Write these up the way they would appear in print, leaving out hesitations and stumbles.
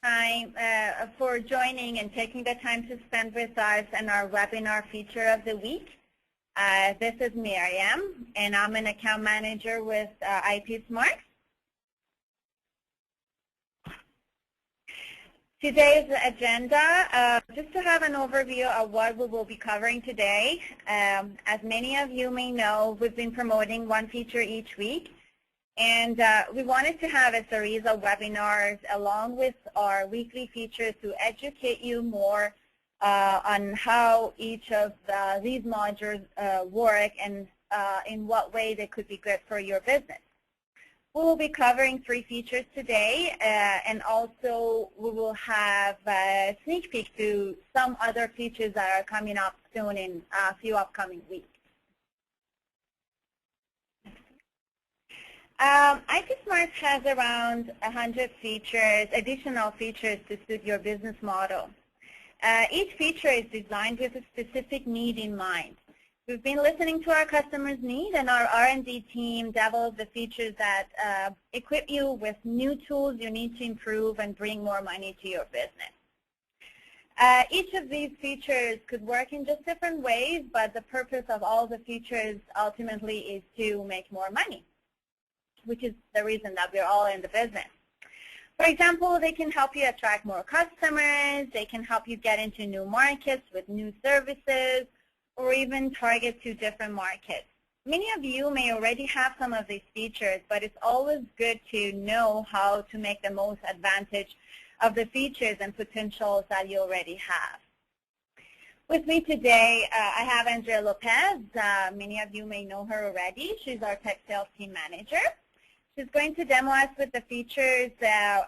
time for joining and taking the time to spend with us in our webinar feature of the week. This is Miriam, and I'm an account manager with IPsmarx. Today's agenda, just to have an overview of what we will be covering today. As many of you may know, we've been promoting one feature each week. And we wanted to have a series of webinars along with our weekly features to educate you more on how each of these modules work and in what way they could be good for your business. We will be covering 3 features today, and also we will have a sneak peek to some other features that are coming up soon in a few upcoming weeks. IPsmarx has around 100 features, additional features to suit your business model. Each feature is designed with a specific need in mind. We've been listening to our customers' need, and our R&D team developed the features that equip you with new tools you need to improve and bring more money to your business. Each of these features could work in just different ways, but the purpose of all the features ultimately is to make more money, which is the reason that we're all in the business. For example, they can help you attract more customers, they can help you get into new markets with new services, or even target to different markets. Many of you may already have some of these features, but it's always good to know how to make the most advantage of the features and potentials that you already have. With me today, I have Andrea Lopez. Many of you may know her already. She's our tech sales team manager. She's going to demo us with the features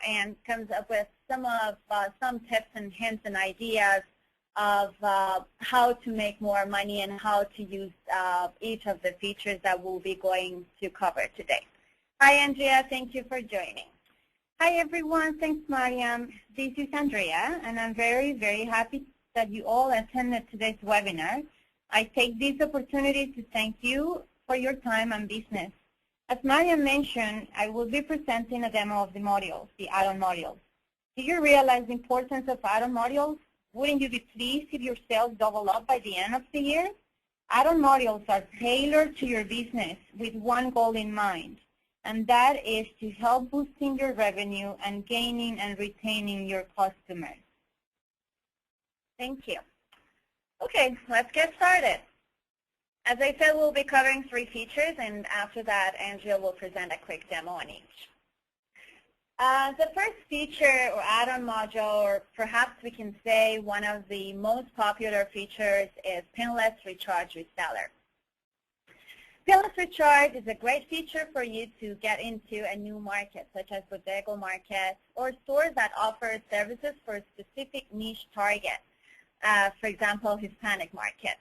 and comes up with some tips and hints and ideas of how to make more money and how to use each of the features that we'll be going to cover today. Hi, Andrea. Thank you for joining. Hi, everyone. Thanks, Mariam. This is Andrea, and I'm very, very happy that you all attended today's webinar. I take this opportunity to thank you for your time and business. As Mariam mentioned, I will be presenting a demo of the modules, the add-on modules. Do you realize the importance of add-on modules? Wouldn't you be pleased if your sales double up by the end of the year? Add-on modules are tailored to your business with one goal in mind, and that is to help boosting your revenue and gaining and retaining your customers. Thank you. Okay, let's get started. As I said, we'll be covering 3 features, and after that, Andrea will present a quick demo on each. The first feature or add-on module, or perhaps we can say one of the most popular features, is PINless Recharge Reseller. PINless Recharge is a great feature for you to get into a new market, such as bodega markets or stores that offer services for a specific niche target, for example, Hispanic market.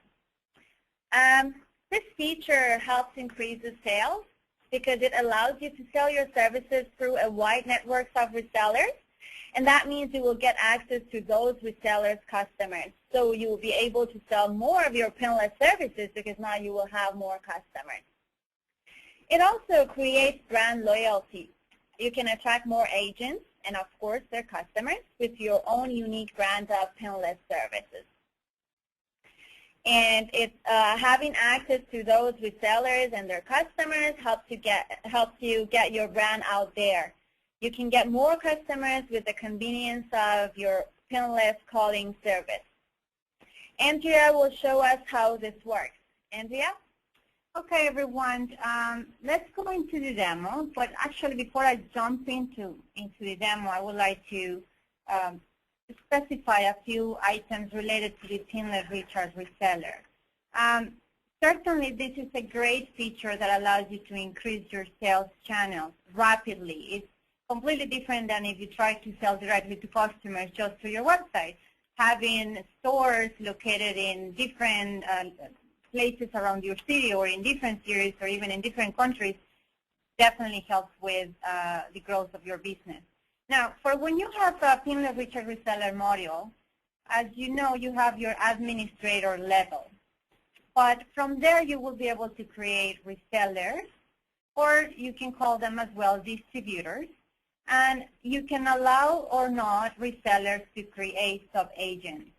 This feature helps increase the sales because it allows you to sell your services through a wide network of resellers, and that means you will get access to those resellers' customers. So you will be able to sell more of your PINless services because now you will have more customers. It also creates brand loyalty. You can attract more agents and, of course, their customers with your own unique brand of PINless services. And it's having access to those resellers and their customers helps you get your brand out there. You can get more customers with the convenience of your PINless calling service. Andrea will show us how this works. Andrea? Okay, everyone. Let's go into the demo. But actually, before I jump into the demo, I would like to specify a few items related to the PINless Recharge Reseller. Certainly, this is a great feature that allows you to increase your sales channels rapidly. It's completely different than if you try to sell directly to customers just through your website. Having stores located in different places around your city or in different cities or even in different countries definitely helps with the growth of your business. Now, for when you have a PINless Recharge Reseller module, as you know, you have your administrator level. But from there, you will be able to create resellers, or you can call them as well distributors, And you can allow or not resellers to create sub-agents.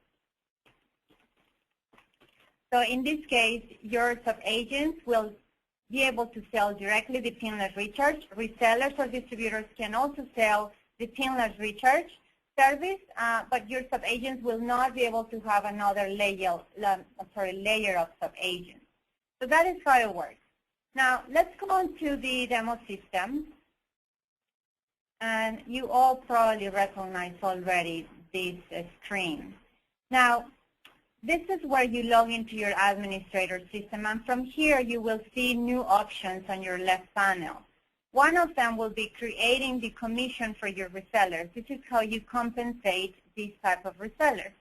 So in this case, your sub-agents will be able to sell directly the PINless recharge. Resellers or distributors can also sell the PINless recharge service, but your sub-agents will not be able to have another layer of sub-agents. So that is how it works. Now, let's go on to the demo system. And you all probably recognize already this screen. Now, this is where you log into your administrator system, and from here you will see new options on your left panel. One of them will be creating the commission for your resellers. This is how you compensate these type of resellers.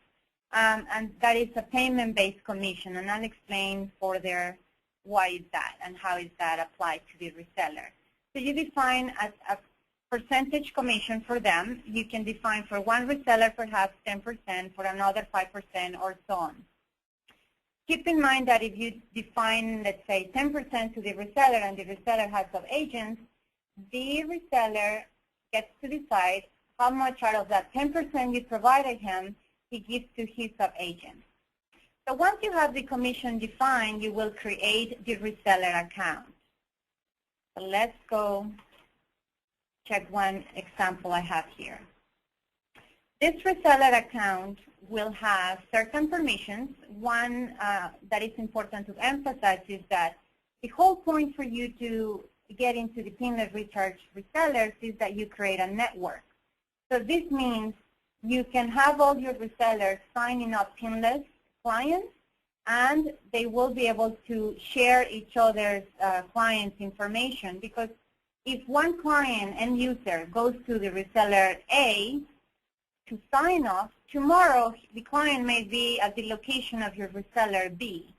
And that is a payment-based commission, and I'll explain further why is that and how is that applied to the reseller. So you define a percentage commission for them. You can define for one reseller perhaps 10%, for another 5%, or so on. Keep in mind that if you define, let's say, 10% to the reseller and the reseller has sub-agents, the reseller gets to decide how much out of that 10% you provided him he gives to his sub-agent. So once you have the commission defined, you will create the reseller account. So let's go check one example I have here. This reseller account will have certain permissions. One that is important to emphasize is that the whole point for you to get into the PINless recharge resellers is that you create a network. So this means you can have all your resellers signing up PINless clients, and they will be able to share each other's clients' information, because if one client end user goes to the reseller A to sign off, tomorrow the client may be at the location of your reseller B.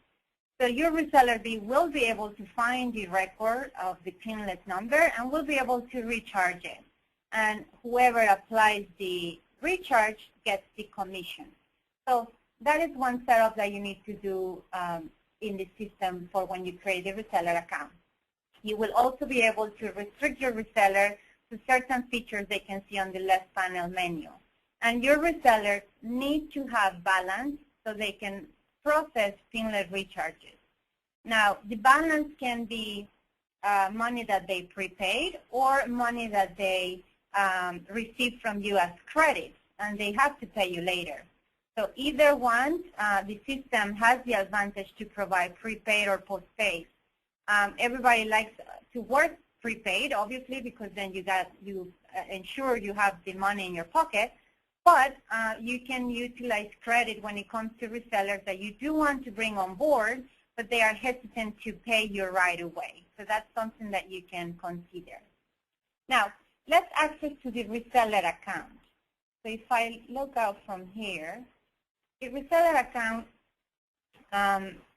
So your reseller B will be able to find the record of the PINless number and will be able to recharge it. And whoever applies the recharge gets the commission. So that is one setup that you need to do in the system for when you create a reseller account. You will also be able to restrict your reseller to certain features they can see on the left panel menu. And your resellers need to have balance so they can process PINless recharges. Now, the balance can be money that they prepaid or money that they receive from you as credits, and they have to pay you later. So either one, the system has the advantage to provide prepaid or postpaid. Everybody likes to work prepaid, obviously, because then you ensure you have the money in your pocket. But you can utilize credit when it comes to resellers that you do want to bring on board, but they are hesitant to pay you right away. So that's something that you can consider. Now, let's access to the reseller account. So if I log out from here, the reseller account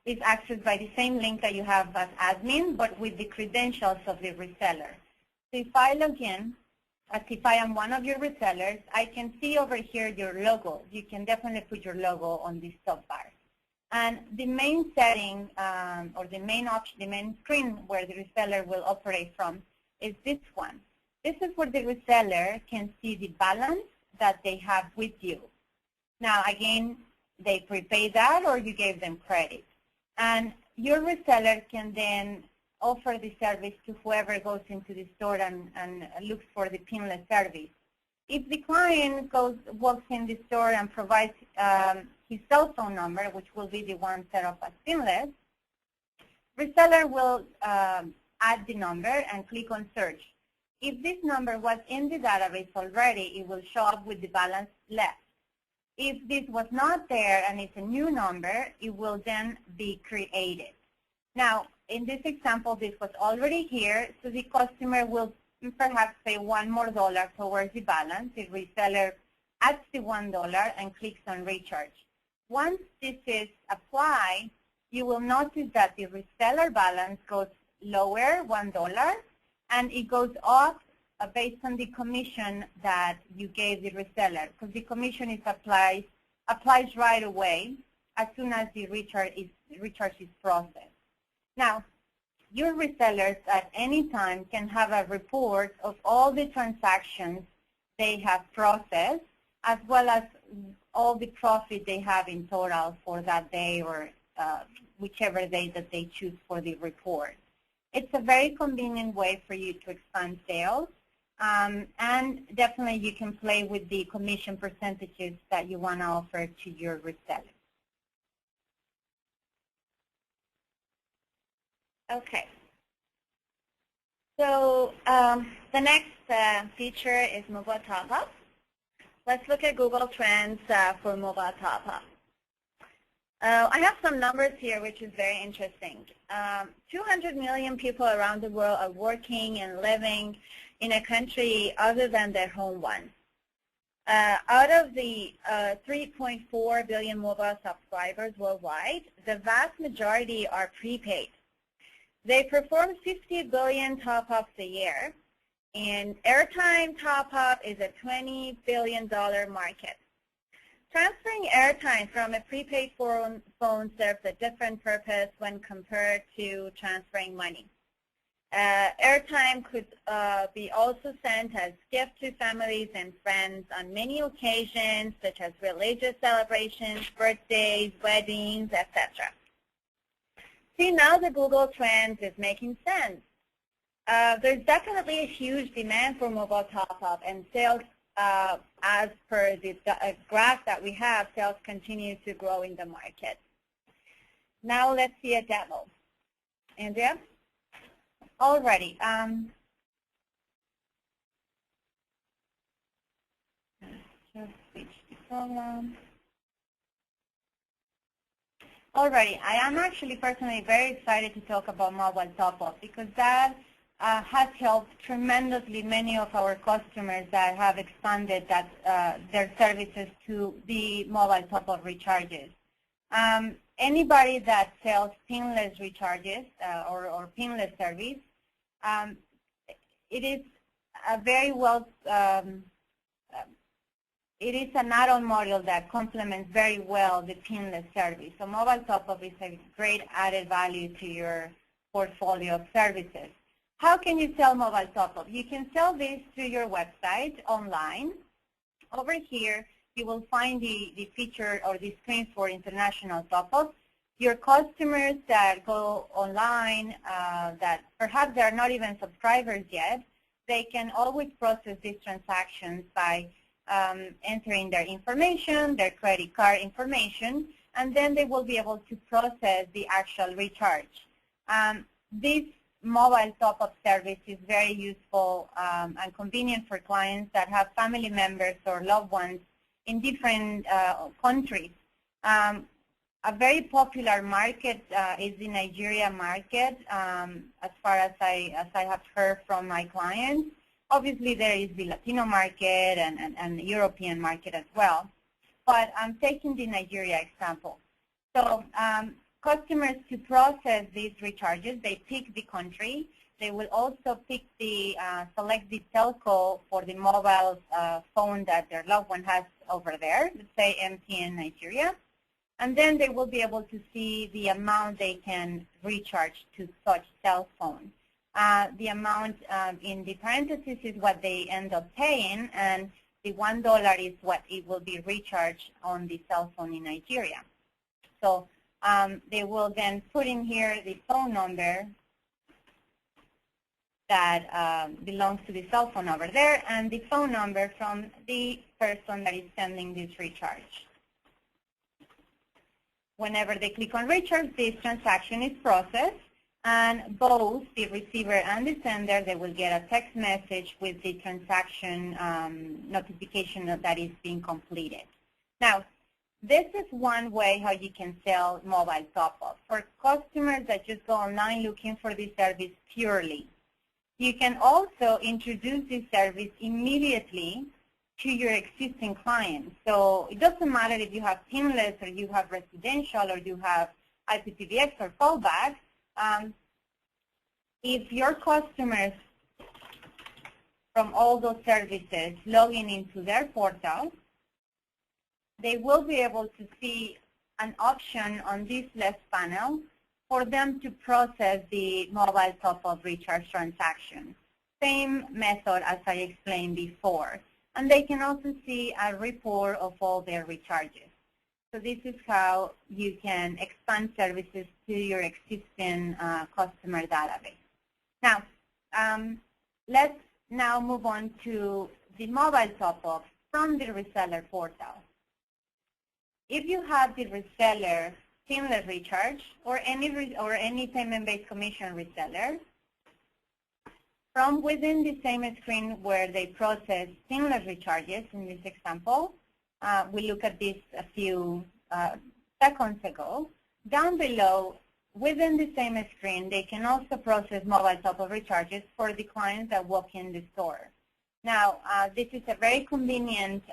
is accessed by the same link that you have as admin, but with the credentials of the reseller. So if I log in, as if I am one of your resellers, I can see over here your logo. You can definitely put your logo on this top bar. And the main setting, or the main option, the main screen where the reseller will operate from is this one. This is where the reseller can see the balance that they have with you. Now, again, they prepay that or you gave them credit. And your reseller can then offer the service to whoever goes into the store and looks for the PINless service. If the client walks in the store and provides his cell phone number, which will be the one set up as PINless, reseller will add the number and click on search. If this number was in the database already, it will show up with the balance left. If this was not there and it's a new number, it will then be created. Now, in this example, this was already here, so the customer will perhaps pay $1 more towards the balance. The reseller adds the $1 and clicks on recharge. Once this is applied, you will notice that the reseller balance goes lower, $1, and it goes up based on the commission that you gave the reseller, because the commission is applies right away as soon as the recharge is processed. Now, your resellers at any time can have a report of all the transactions they have processed, as well as all the profit they have in total for that day or whichever day that they choose for the report. It's a very convenient way for you to expand sales, and definitely you can play with the commission percentages that you want to offer to your resellers. Okay. So the next feature is mobile top-up. Let's look at Google Trends for mobile top-up. I have some numbers here, which is very interesting. 200 million people around the world are working and living in a country other than their home one. Out of the 3.4 billion mobile subscribers worldwide, the vast majority are prepaid. They perform 50 billion top-ups a year, and airtime top-up is a $20 billion market. Transferring airtime from a prepaid phone serves a different purpose when compared to transferring money. Airtime could be also sent as gifts to families and friends on many occasions, such as religious celebrations, birthdays, weddings, etc. See, now the Google Trends is making sense. There's definitely a huge demand for mobile top-up, and sales, as per the graph that we have, sales continue to grow in the market. Now let's see a demo. Andrea? Alrighty. Just switch the program. Alrighty, I am actually personally very excited to talk about mobile top-up because that has helped tremendously many of our customers that have expanded their services to the mobile top-up recharges. Anybody that sells PINless recharges or PINless service, it is a very well it is an add-on model that complements very well the PINless service. So mobile top-up is a great added value to your portfolio of services. How can you sell mobile top-up? You can sell this through your website online. Over here, you will find the feature or the screen for international top-up. Your customers that go online, that perhaps they are not even subscribers yet, they can always process these transactions by entering their information, their credit card information, and then they will be able to process the actual recharge. This mobile top-up service is very useful and convenient for clients that have family members or loved ones in different countries. A very popular market is the Nigeria market, as far as I have heard from my clients. Obviously, there is the Latino market and the European market as well. But I'm taking the Nigeria example. So customers to process these recharges, they pick the country. They will also pick select the telco for the mobile phone that their loved one has over there, let's say MTN Nigeria. And then they will be able to see the amount they can recharge to such cell phone. The amount in the parentheses is what they end up paying, and the $1 is what it will be recharged on the cell phone in Nigeria. So they will then put in here the phone number that belongs to the cell phone over there and the phone number from the person that is sending this recharge. Whenever they click on recharge, this transaction is processed, and both the receiver and the sender, they will get a text message with the transaction notification that is being completed. Now, this is one way how you can sell mobile top-up. For customers that just go online looking for this service purely, you can also introduce this service immediately to your existing clients. So it doesn't matter if you have PINless or you have residential or you have IPTVX or fallback. If your customers from all those services logging into their portal, they will be able to see an option on this left panel for them to process the mobile top-up recharge transaction. Same method as I explained before. And they can also see a report of all their recharges. So this is how you can expand services to your existing customer database. Now, let's now move on to the mobile top-up from the reseller portal. If you have the reseller PINless recharge or any payment-based commission reseller, from within the same screen where they process PINless recharges, in this example, we looked at this a few seconds ago. Down below, within the same screen, they can also process mobile top-up recharges for the clients that walk in the store. Now, this is a very convenient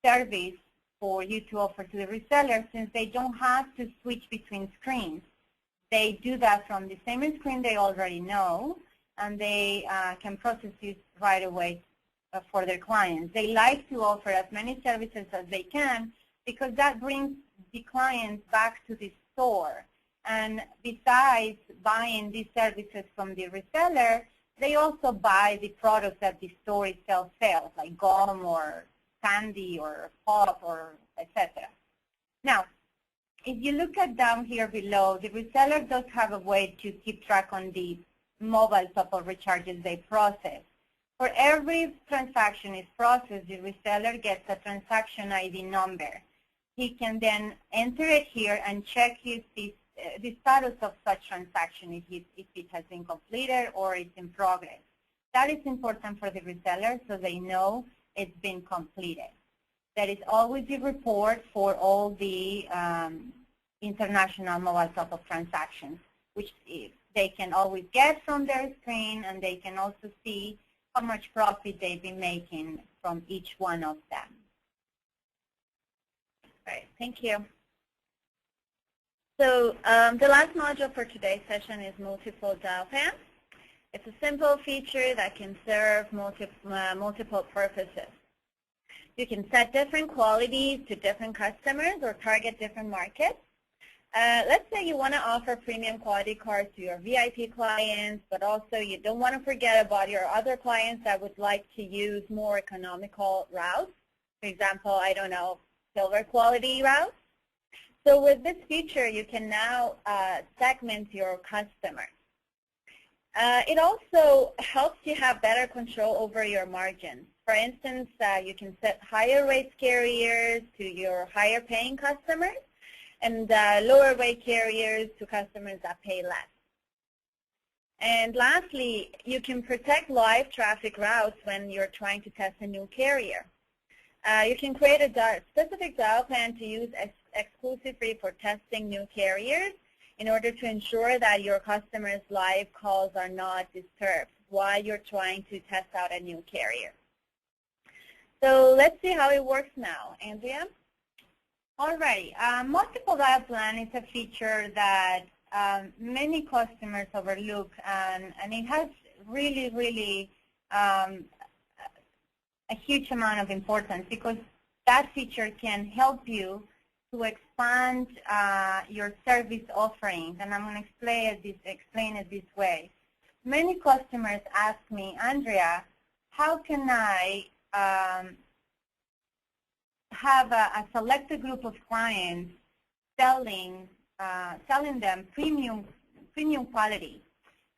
service for you to offer to the reseller since they don't have to switch between screens. They do that from the same screen they already know, and they can process it right away for their clients. They like to offer as many services as they can because that brings the clients back to the store. And besides buying these services from the reseller, they also buy the products that the store itself sells, like gum or candy or pop or etc. Now, if you look at down here below, the reseller does have a way to keep track on the mobile top-up recharges they process. For every transaction is processed, the reseller gets a transaction ID number. He can then enter it here and check the status of such transaction, if it has been completed or it's in progress. That is important for the reseller so they know it's been completed. There is always a report for all the international mobile top-up transactions, which they can always get from their screen, and they can also see how much profit they've been making from each one of them. All right, thank you. So the last module for today's session is multiple dial plan. It's a simple feature that can serve multiple purposes. You can set different qualities to different customers or target different markets. Let's say you want to offer premium quality cards to your VIP clients, but also you don't want to forget about your other clients that would like to use more economical routes. For example, I don't know, silver quality routes. So with this feature, you can now segment your customers. It also helps you have better control over your margins. For instance, you can set higher rate carriers to your higher paying customers and lower rate carriers to customers that pay less. And lastly, you can protect live traffic routes when you're trying to test a new carrier. You can create a specific dial plan to use exclusively for testing new carriers in order to ensure that your customers' live calls are not disturbed while you're trying to test out a new carrier. So let's see how it works now. Andrea? All right. Multiple dial plan is a feature that many customers overlook, and it has really a huge amount of importance because that feature can help you to expand your service offerings, and I'm going to explain it this way. Many customers ask me, Andrea, how can I have a selected group of clients selling them premium quality?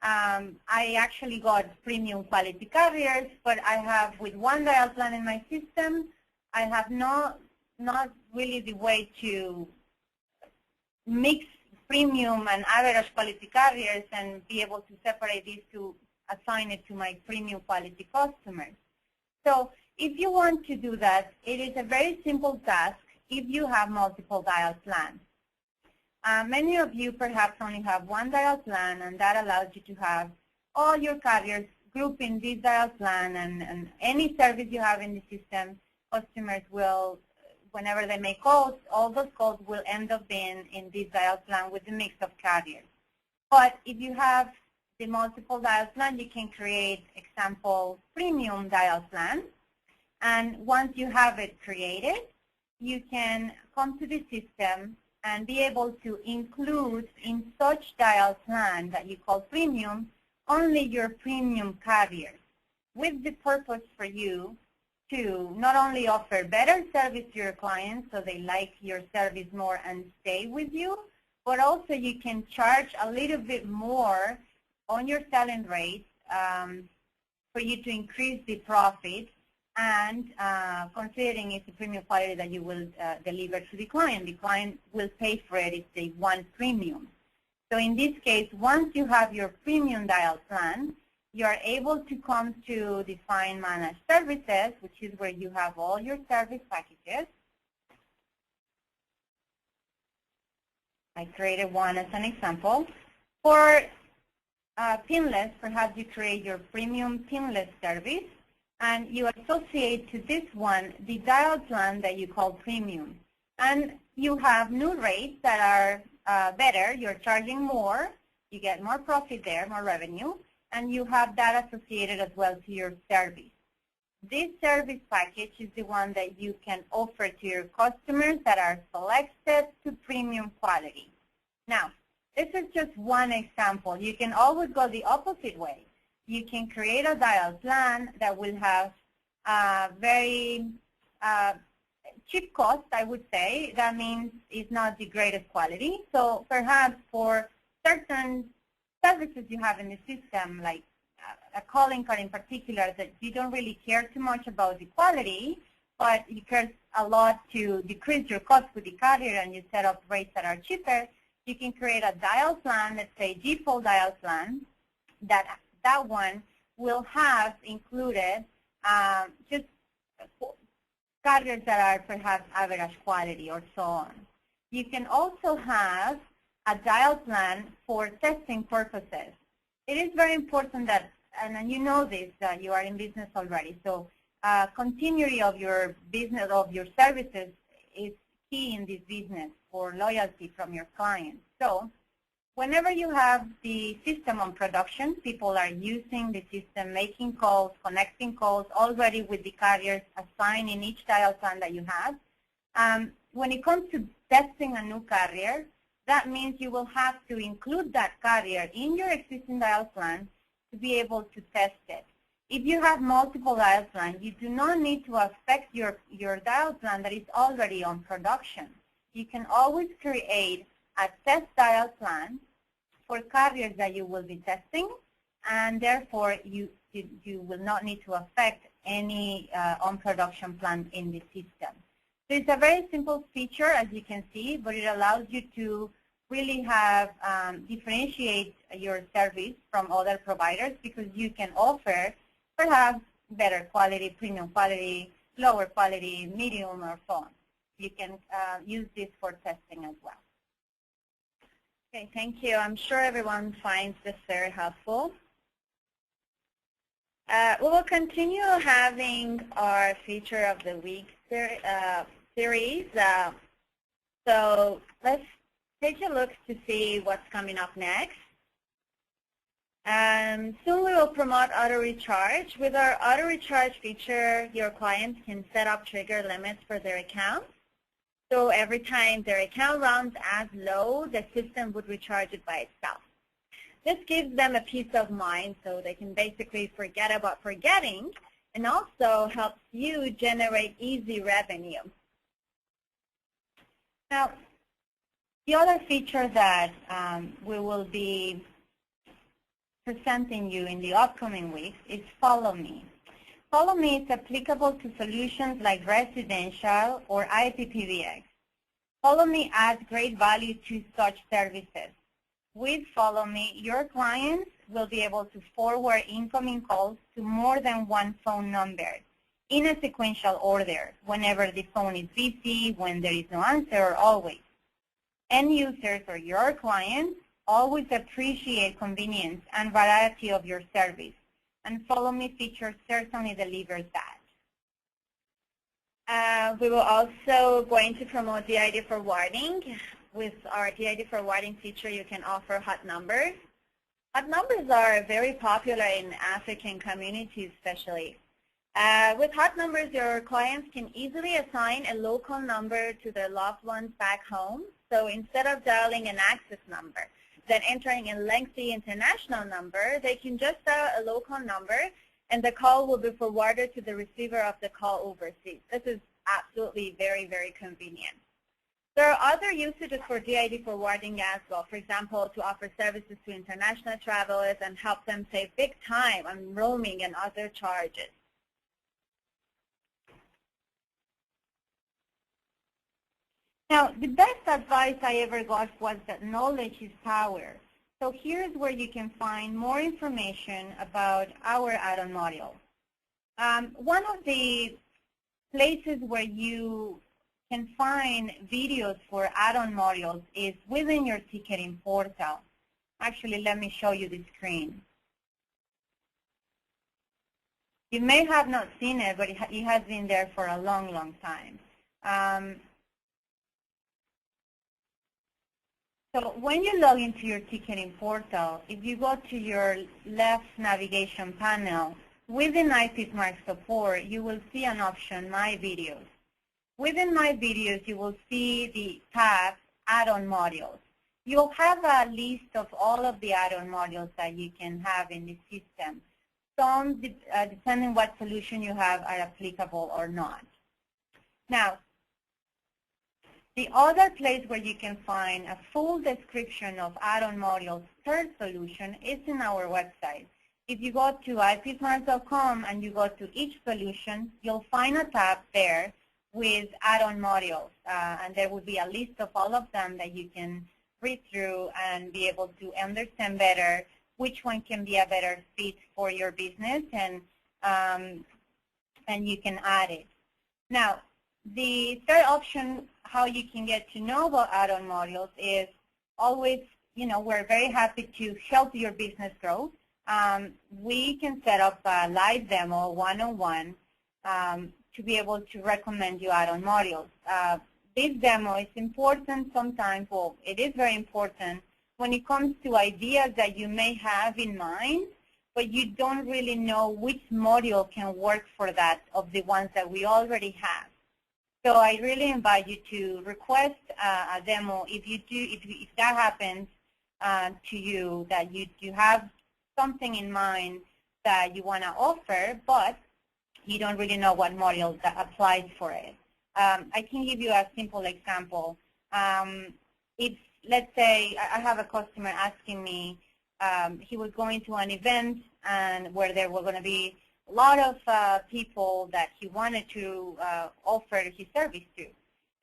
I actually got premium quality carriers, but I have with one dial plan in my system, I have not really the way to mix premium and average quality carriers and be able to separate these to assign it to my premium quality customers. So if you want to do that, it is a very simple task if you have multiple dial plans. Many of you perhaps only have one dial plan, and that allows you to have all your carriers grouped in this dial plan, and any service you have in the system, customers will, whenever they make calls, all those calls will end up being in this dial plan with a mix of carriers. But if you have the multiple dial plan, you can create, example, premium dial plan. And once you have it created, you can come to the system and be able to include in such dial plan that you call premium only your premium carriers, with the purpose for you to not only offer better service to your clients so they like your service more and stay with you, but also you can charge a little bit more on your selling rate for you to increase the profit, and considering it's a premium quality that you will deliver to the client will pay for it if they want premium. So in this case, once you have your premium dial plan, you are able to come to define managed services, which is where you have all your service packages. I created one as an example. For PINless, perhaps you create your premium PINless service, and you associate to this one the dial plan that you call premium. And you have new rates that are better. You're charging more. You get more profit there, more revenue, and you have that associated as well to your service. This service package is the one that you can offer to your customers that are selected to premium quality. Now, this is just one example. You can always go the opposite way. You can create a dial plan that will have very cheap cost, I would say. That means it's not the greatest quality. So perhaps for certain services you have in the system, like a calling card in particular, that you don't really care too much about the quality, but you care a lot to decrease your cost with the carrier and you set up rates that are cheaper, you can create a dial plan, let's say default dial plan, that one will have included just carriers that are perhaps average quality or so on. You can also have a dial plan for testing purposes. It is very important that, and you know this, that you are in business already, so continuity of your business, of your services is key in this business for loyalty from your clients. So whenever you have the system on production, people are using the system, making calls, connecting calls already with the carriers assigned in each dial plan that you have. When it comes to testing a new carrier, that means you will have to include that carrier in your existing dial plan to be able to test it. If you have multiple dial plans, you do not need to affect your dial plan that is already on production. You can always create a test dial plan for carriers that you will be testing, and therefore you will not need to affect any on-production plan in the system. So it's a very simple feature, as you can see, but it allows you to really have differentiate your service from other providers, because you can offer perhaps better quality, premium quality, lower quality, medium, or so on. You can use this for testing as well. Okay, thank you. I'm sure everyone finds this very helpful. We will continue having our feature of the week series. So let's take a look to see what's coming up next. Soon we will promote auto recharge. With our auto recharge feature, your clients can set up trigger limits for their accounts. So every time their account runs as low, the system would recharge it by itself. This gives them a peace of mind, so they can basically forget about forgetting, and also helps you generate easy revenue. Now, the other feature that we will be presenting you in the upcoming weeks is Follow Me. Follow Me is applicable to solutions like residential or IPPBX. Follow Me adds great value to such services. With Follow Me, your clients will be able to forward incoming calls to more than one phone number in a sequential order, whenever the phone is busy, when there is no answer, or always. End users or your clients always appreciate convenience and variety of your service, and Follow Me feature certainly delivers that. We will also going to promote DID forwarding. With our DID forwarding feature, you can offer hot numbers. Hot numbers are very popular in African communities especially. With hot numbers, your clients can easily assign a local number to their loved ones back home. So instead of dialing an access number, then entering a lengthy international number, they can just dial a local number and the call will be forwarded to the receiver of the call overseas. This is absolutely very, very convenient. There are other usages for DID forwarding as well. For example, to offer services to international travelers and help them save big time on roaming and other charges. Now, the best advice I ever got was that knowledge is power. So here's where you can find more information about our add-on module. One of the places where you can find videos for add-on modules is within your ticketing portal. Actually, let me show you the screen. You may have not seen it, but it has been there for a long, long time. So when you log into your ticketing portal, if you go to your left navigation panel, within IPsmarx support, you will see an option, My Videos. Within My Videos, you will see the tab, Add-on Modules. You'll have a list of all of the add-on modules that you can have in the system. Some, depending what solution you have, are applicable or not. Now, the other place where you can find a full description of add-on modules per solution is in our website. If you go to IPsmarx.com and you go to each solution, you'll find a tab there with add-on modules. And there will be a list of all of them that you can read through and be able to understand better which one can be a better fit for your business, and you can add it. Now, the third option, how you can get to know about add-on modules, is always, we're very happy to help your business grow. We can set up a live demo one-on-one to be able to recommend you add-on modules. This demo is important sometimes, well, it is very important when it comes to ideas that you may have in mind, but you don't really know which module can work for that of the ones that we already have. So I really invite you to request a demo if that happens to you, that you have something in mind that you want to offer, but you don't really know what module that applies for it. I can give you a simple example. If, let's say, I have a customer asking me, he was going to an event and where there were going to be a lot of people that he wanted to offer his service to.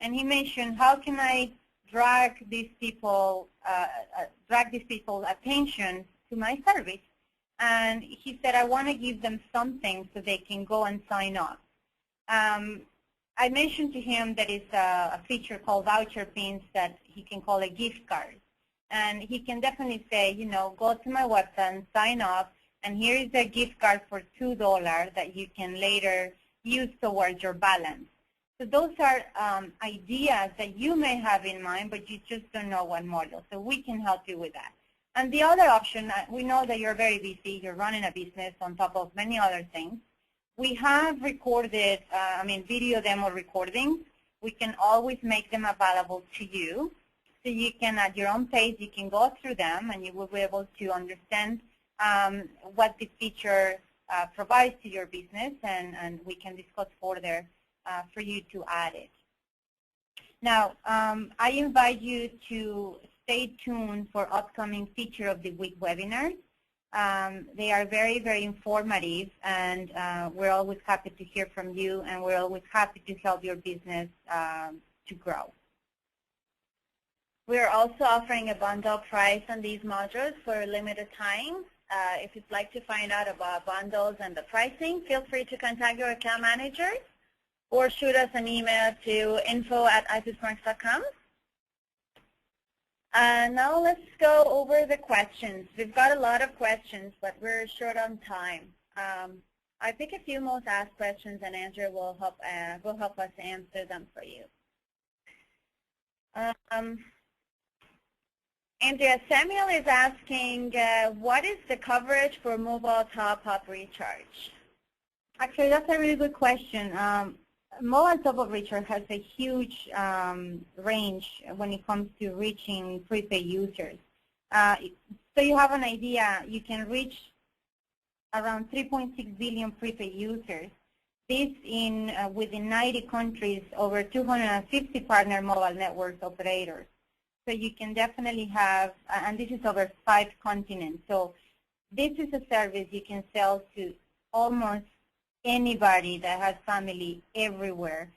And he mentioned, how can I drag these people's attention to my service? And he said, I want to give them something so they can go and sign up. I mentioned to him that it's a feature called voucher pins that he can call a gift card. And he can definitely say, go to my website and sign up, and here is a gift card for $2 that you can later use towards your balance. So those are ideas that you may have in mind, but you just don't know what module. So we can help you with that. And the other option, we know that you're very busy, you're running a business on top of many other things. We have recorded, video demo recordings. We can always make them available to you. So you can, at your own pace, you can go through them and you will be able to understand what the feature provides to your business, and we can discuss further for you to add it. Now, I invite you to stay tuned for upcoming Feature of the Week webinars. They are very, very informative, and we're always happy to hear from you, and we're always happy to help your business to grow. We're also offering a bundle price on these modules for a limited time. If you'd like to find out about bundles and the pricing, feel free to contact your account manager or shoot us an email to info@IPsmarx.com. Now let's go over the questions. We've got a lot of questions, but we're short on time. I pick a few most asked questions, and Andrea will help us answer them for you. Andrea, Samuel is asking, what is the coverage for mobile top-up recharge? Actually, that's a really good question. Mobile top-up recharge has a huge range when it comes to reaching prepaid users. So you have an idea, you can reach around 3.6 billion prepaid users. This in within 90 countries, over 250 partner mobile networks operators. So you can definitely have, and this is over 5 continents. So this is a service you can sell to almost anybody that has family everywhere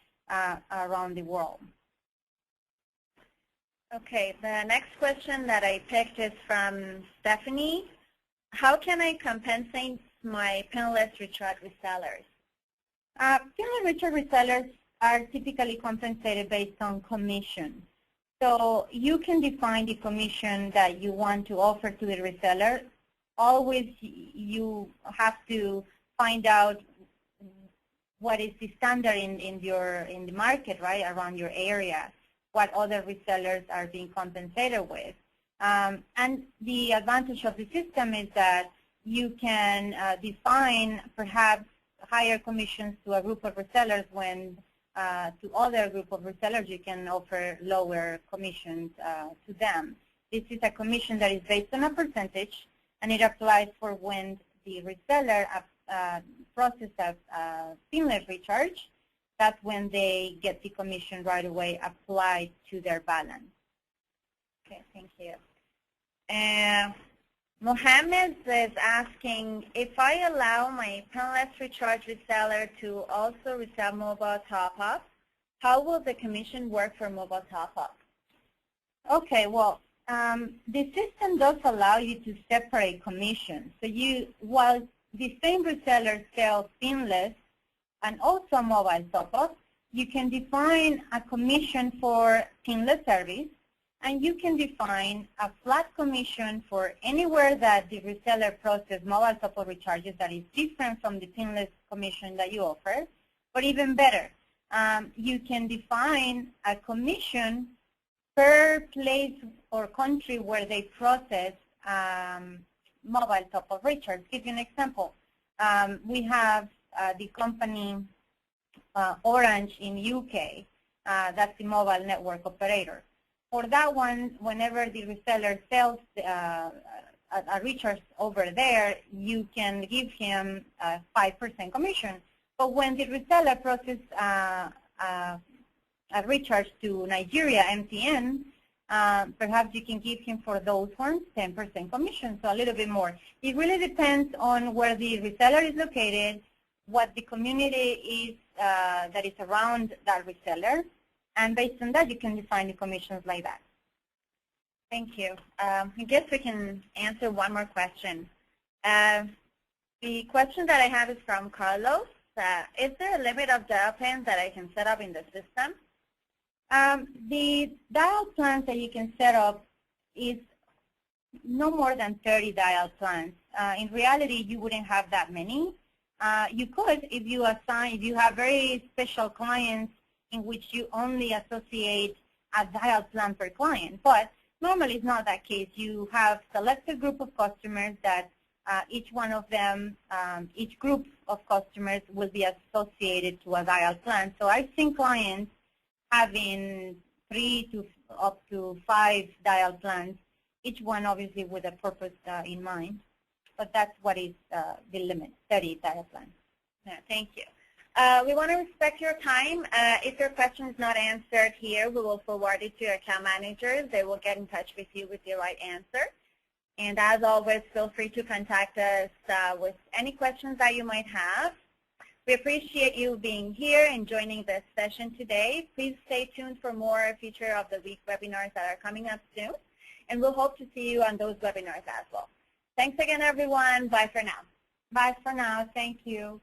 around the world. Okay, the next question that I picked is from Stephanie. How can I compensate my PINless recharge resellers? PINless recharge resellers are typically compensated based on commission. So you can define the commission that you want to offer to the reseller. Always you have to find out what is the standard in the market, right, around your area, what other resellers are being compensated with. And the advantage of the system is that you can define perhaps higher commissions to a group of resellers when to other group of resellers you can offer lower commissions to them. This is a commission that is based on a percentage, and it applies for when the reseller processes PINless recharge. That's when they get the commission right away applied to their balance. Okay, thank you. Mohammed is asking, if I allow my PINless recharge reseller to also resell mobile top-up, how will the commission work for mobile top-up? Okay, well, the system does allow you to separate commissions. So while the same reseller sells PINless and also mobile top-up, you can define a commission for PINless service, and you can define a flat commission for anywhere that the reseller processes mobile top-up recharges that is different from the PINless commission that you offer. But even better, you can define a commission per place or country where they process mobile top-up recharge. Give you an example. We have the company Orange in UK. That's the mobile network operator. For that one, whenever the reseller sells a recharge over there, you can give him a 5% commission. But when the reseller processes a recharge to Nigeria, MTN, perhaps you can give him for those ones 10% commission, so a little bit more. It really depends on where the reseller is located, what the community is that is around that reseller, and based on that, you can define the commissions like that. Thank you. I guess we can answer one more question. The question that I have is from Carlos. Is there a limit of dial plans that I can set up in the system? The dial plans that you can set up is no more than 30 dial plans. In reality, you wouldn't have that many. You could if you have very special clients in which you only associate a dial plan per client. But normally it's not that case. You have selected group of customers that each one of them, each group of customers will be associated to a dial plan. So I've seen clients having 3 to up to 5 dial plans, each one obviously with a purpose in mind. But that's what is the limit, 30 dial plans. Yeah, thank you. We want to respect your time. If your question is not answered here, we will forward it to your account managers. They will get in touch with you with the right answer. And as always, feel free to contact us with any questions that you might have. We appreciate you being here and joining this session today. Please stay tuned for more Feature of the Week webinars that are coming up soon. And we'll hope to see you on those webinars as well. Thanks again, everyone. Bye for now. Bye for now. Thank you.